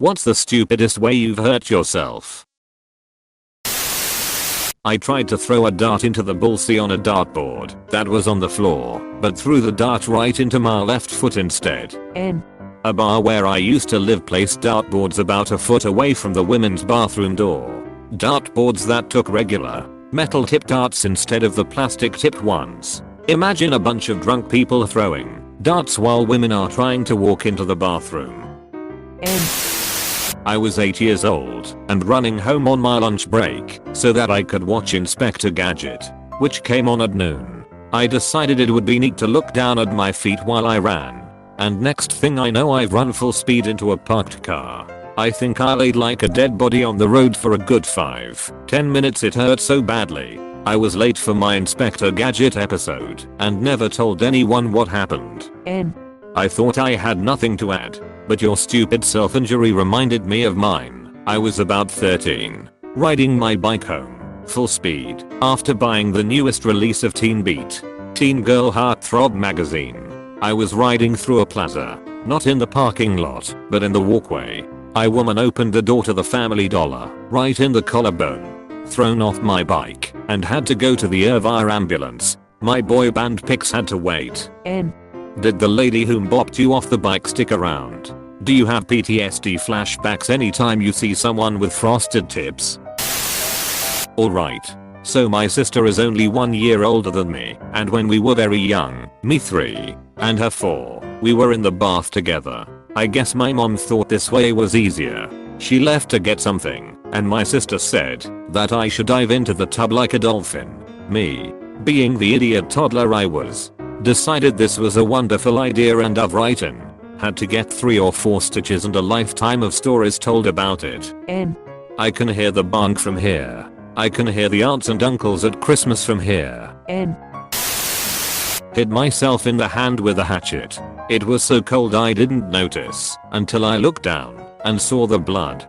What's the stupidest way you've hurt yourself? I tried to throw a dart into the bullseye on a dartboard that was on the floor, but threw the dart right into my left foot instead. A bar where I used to live placed dartboards about a foot away from the women's bathroom door. Dartboards that took regular, metal tipped darts instead of the plastic tipped ones. Imagine a bunch of drunk people throwing darts while women are trying to walk into the bathroom. I was 8 years old and running home on my lunch break so that I could watch Inspector Gadget, which came on at noon. I decided it would be neat to look down at my feet while I ran. And next thing I know I've run full speed into a parked car. I think I laid like a dead body on the road for a good 5-10 minutes. It hurt so badly. I was late for my Inspector Gadget episode and never told anyone what happened. I thought I had nothing to add, but your stupid self-injury reminded me of mine. I was about 13, riding my bike home, full speed, after buying the newest release of Teen Beat, Teen Girl Heartthrob magazine. I was riding through a plaza, not in the parking lot, but in the walkway. A woman opened the door to the Family Dollar, right in the collarbone. Thrown off my bike, and had to go to the Irvine ambulance. My boy band pics had to wait. Did the lady whom bopped you off the bike stick around? Do you have PTSD flashbacks anytime you see someone with frosted tips? Alright. So my sister is only 1 year older than me, and when we were very young, me 3, and her 4, we were in the bath together. I guess my mom thought this way was easier. She left to get something, and my sister said that I should dive into the tub like a dolphin. Me, being the idiot toddler I was, decided this was a wonderful idea and I've written. Had to get 3 or 4 stitches and a lifetime of stories told about it. I can hear the bunk from here. I can hear the aunts and uncles at Christmas from here. Hit myself in the hand with a hatchet. It was so cold I didn't notice until I looked down and saw the blood.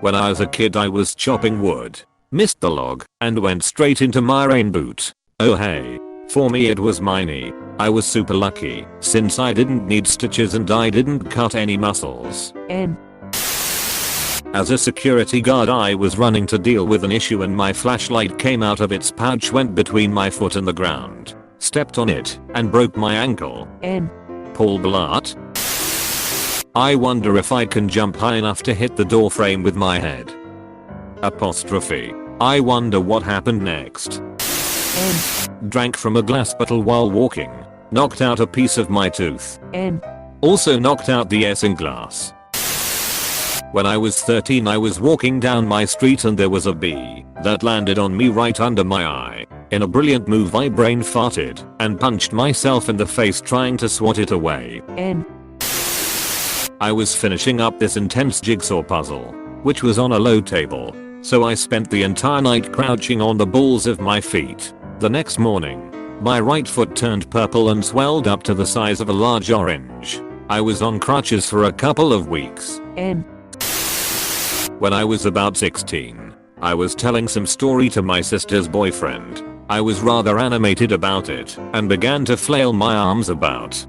When I was a kid I was chopping wood, missed the log, and went straight into my rain boot. Oh hey. For me it was miney. I was super lucky since I didn't need stitches and I didn't cut any muscles. As a security guard I was running to deal with an issue and my flashlight came out of its pouch, went between my foot and the ground, stepped on it, and broke my ankle. Paul Blart? I wonder if I can jump high enough to hit the door frame with my head. Apostrophe. I wonder what happened next. Drank from a glass bottle while walking. Knocked out a piece of my tooth. Also knocked out the S in glass. When I was 13 I was walking down my street and there was a bee that landed on me right under my eye. In a brilliant move I brain farted and punched myself in the face trying to swat it away. I was finishing up this intense jigsaw puzzle, which was on a low table, so I spent the entire night crouching on the balls of my feet. The next morning, my right foot turned purple and swelled up to the size of a large orange. I was on crutches for a couple of weeks. When I was about 16, I was telling some story to my sister's boyfriend. I was rather animated about it and began to flail my arms about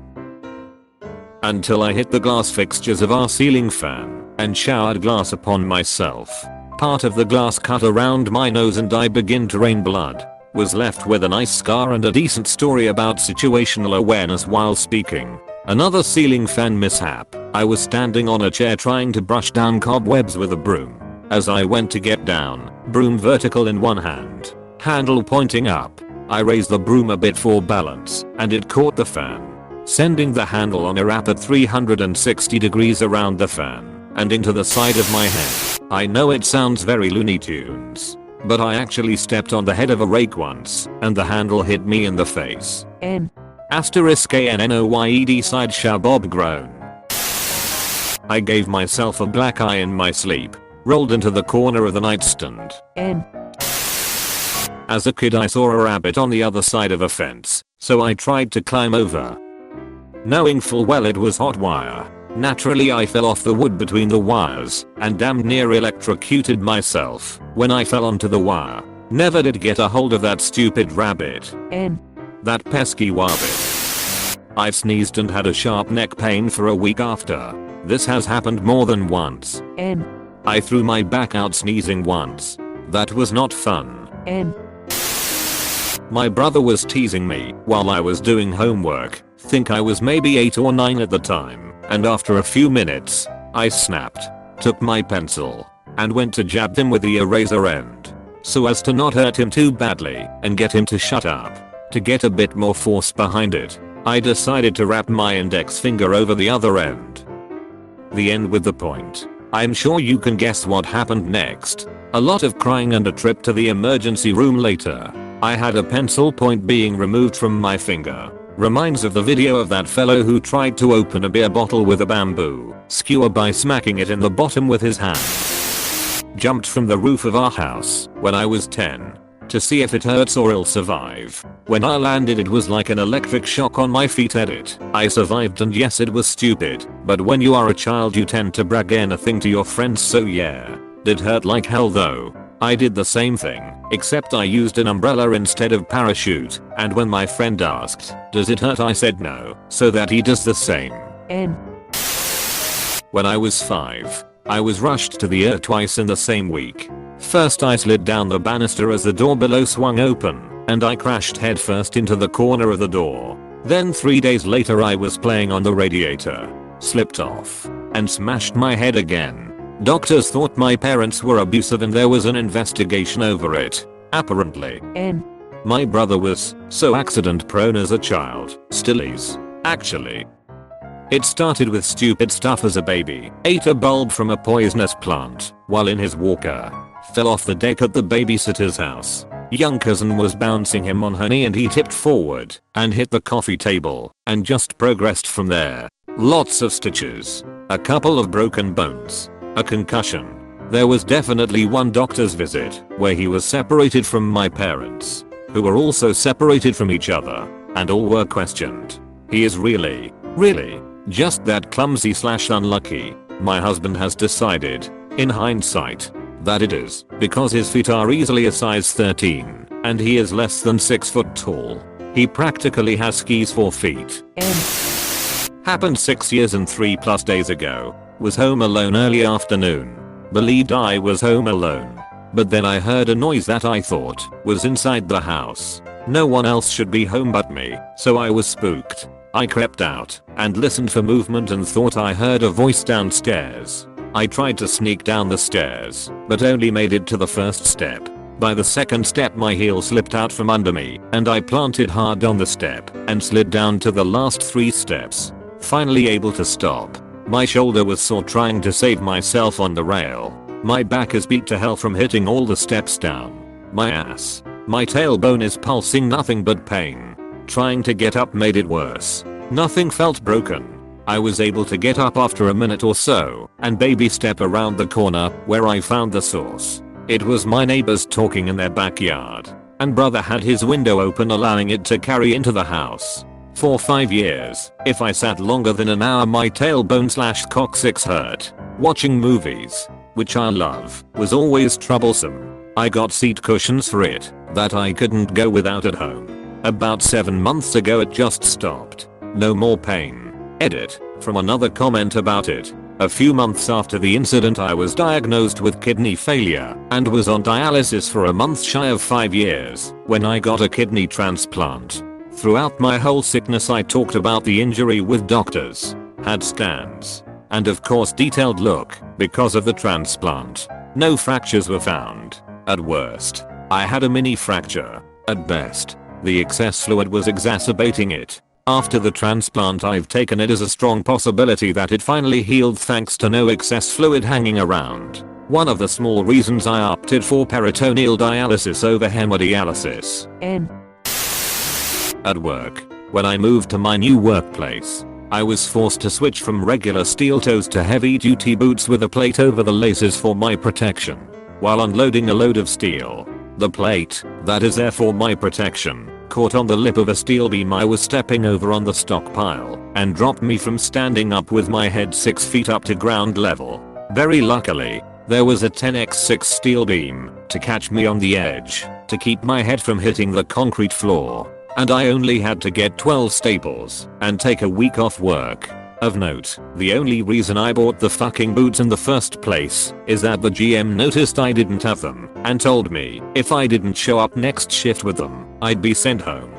until I hit the glass fixtures of our ceiling fan and showered glass upon myself. Part of the glass cut around my nose and I began to rain blood. Was left with a nice scar and a decent story about situational awareness while speaking. Another ceiling fan mishap. I was standing on a chair trying to brush down cobwebs with a broom. As I went to get down, broom vertical in one hand, handle pointing up, I raised the broom a bit for balance and it caught the fan, sending the handle on a wrap at 360 degrees around the fan and into the side of my head. I know it sounds very Looney Tunes, but I actually stepped on the head of a rake once and the handle hit me in the face. Asterisk ANNOYED side shabob groan. I gave myself a black eye in my sleep, rolled into the corner of the nightstand. As a kid I saw a rabbit on the other side of a fence, so I tried to climb over. Knowing full well it was hot wire, naturally I fell off the wood between the wires and damn near electrocuted myself when I fell onto the wire. Never did get a hold of that stupid rabbit. That pesky wabbit. I sneezed and had a sharp neck pain for a week after. This has happened more than once. N. I threw my back out sneezing once. That was not fun. N. My brother was teasing me while I was doing homework. Think I was maybe 8 or 9 at the time, and after a few minutes, I snapped, took my pencil, and went to jab him with the eraser end, so as to not hurt him too badly and get him to shut up. To get a bit more force behind it, I decided to wrap my index finger over the other end. The end with the point. I'm sure you can guess what happened next. A lot of crying and a trip to the emergency room later. I had a pencil point being removed from my finger. Reminds of the video of that fellow who tried to open a beer bottle with a bamboo skewer by smacking it in the bottom with his hand. Jumped from the roof of our house when I was 10 to see if it hurts or I'll survive. When I landed it was like an electric shock on my feet. Edit. I survived and yes it was stupid, but when you are a child you tend to brag anything to your friends, so yeah. Did hurt like hell though. I did the same thing, except I used an umbrella instead of parachute, and when my friend asked, does it hurt, I said no, so that he does the same. N. When I was 5, I was rushed to the ER twice in the same week. First I slid down the banister as the door below swung open, and I crashed headfirst into the corner of the door. Then 3 days later I was playing on the radiator, slipped off, and smashed my head again. Doctors thought my parents were abusive and there was an investigation over it. Apparently. N. My brother was so accident prone as a child. Still is. Actually. It started with stupid stuff as a baby. Ate a bulb from a poisonous plant while in his walker. Fell off the deck at the babysitter's house. Young cousin was bouncing him on her knee and he tipped forward and hit the coffee table and just progressed from there. Lots of stitches. A couple of broken bones. A concussion. There was definitely one doctor's visit where he was separated from my parents, who were also separated from each other, and all were questioned. He is really just that clumsy/unlucky. My husband has decided, in hindsight, that it is because his feet are easily a size 13 and he is less than 6 foot tall. He practically has skis for feet. Happened 6 years and 3+ days ago. Was home alone early afternoon. Believed I was home alone. But then I heard a noise that I thought was inside the house. No one else should be home but me, so I was spooked. I crept out and listened for movement and thought I heard a voice downstairs. I tried to sneak down the stairs, but only made it to the first step. By the second step my heel slipped out from under me and I planted hard on the step and slid down to the last 3 steps. Finally able to stop. My shoulder was sore trying to save myself on the rail. My back is beat to hell from hitting all the steps down. My ass. My tailbone is pulsing nothing but pain. Trying to get up made it worse. Nothing felt broken. I was able to get up after a minute or so and baby step around the corner where I found the source. It was my neighbors talking in their backyard, and brother had his window open allowing it to carry into the house. For 5 years, if I sat longer than an hour my tailbone/coccyx hurt. Watching movies, which I love, was always troublesome. I got seat cushions for it that I couldn't go without at home. About 7 months ago it just stopped. No more pain. Edit. From another comment about it. A few months after the incident I was diagnosed with kidney failure and was on dialysis for a month shy of 5 years when I got a kidney transplant. Throughout my whole sickness I talked about the injury with doctors, had scans, and of course detailed look because of the transplant. No fractures were found. At worst, I had a mini fracture. At best, the excess fluid was exacerbating it. After the transplant I've taken it as a strong possibility that it finally healed thanks to no excess fluid hanging around. One of the small reasons I opted for peritoneal dialysis over hemodialysis. At work, when I moved to my new workplace, I was forced to switch from regular steel toes to heavy duty boots with a plate over the laces for my protection. While unloading a load of steel, the plate, that is there for my protection, caught on the lip of a steel beam I was stepping over on the stockpile and dropped me from standing up with my head 6 feet up to ground level. Very luckily, there was a 10x6 steel beam to catch me on the edge to keep my head from hitting the concrete floor. And I only had to get 12 staples and take a week off work. Of note, the only reason I bought the fucking boots in the first place is that the GM noticed I didn't have them and told me if I didn't show up next shift with them, I'd be sent home.